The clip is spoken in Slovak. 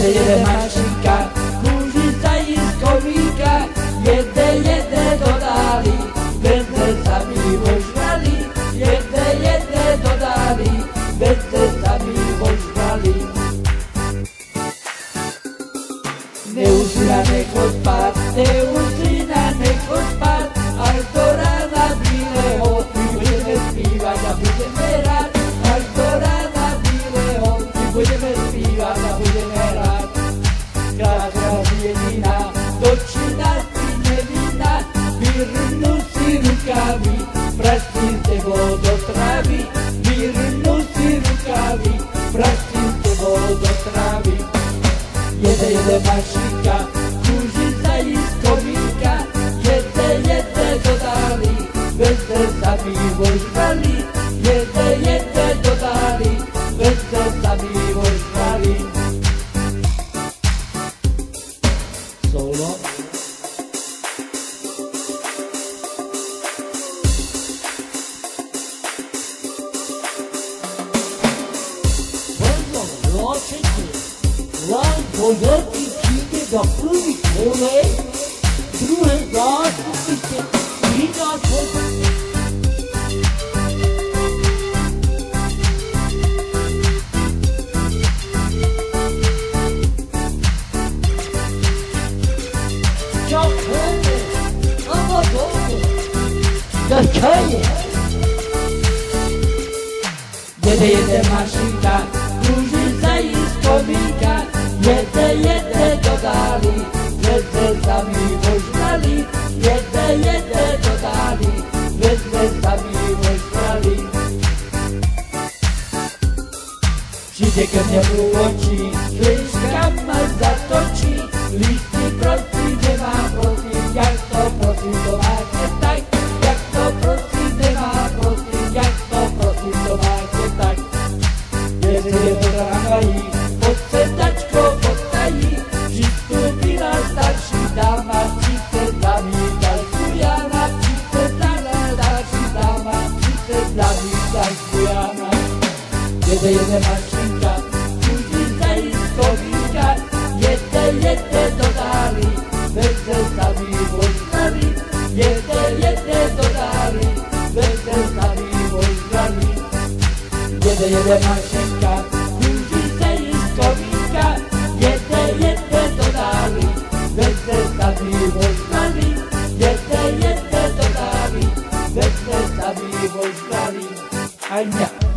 jede mašinka, kůžica jí z komíka, jede do dály, veze sami ožrali, jede do dály, veze sami ožrali. Neusína nechod spát, až do rána bílého, my budeme zpívat a budeme hrát, až do rána bílého, my budeme zpívat a budeme hrát. Krása jediná, dočina si nevinná, vyrnu si rukávy, prašti s tebou do trávy, vyrnu si rukávy, prašti s tebou do trávy. Jede mašinka, kůžica jí z komínka, jede do dály, veze sami ožrali, jede do dály, veze sami ožrali. Solo. Prvo ločenje, laj povrti čine da prvi kolej, druge zastupnice i na povrti. Čak krene, ama dobro, da čaje. Jede mašinka, kružica iz komínka, jede do dály, veze sami ožrali, jede do dály, veze sami ožrali. Přijde ke mně u očí, sliškama zatočí, lístky prosím nemá, prosím, jak to prosím to máte tak, jak to prosím nemá, prosím, jak to prosím to máte tak. Jestli je to tramvají, pod sedačkou postají, přistupila starší dáma, přijďte za mý další Jana, přijďte za mý další dáma, přijďte za mý další Jana. Jede mašinka, kůžica jí z komínka, jede do dály, veze sami ožrali, jede do dály, veze sami ožrali. Jede mašinka, kůžica jí z komínka, jede do dály, veze sami ožrali, jede do dály, veze sami ožrali. Aňa.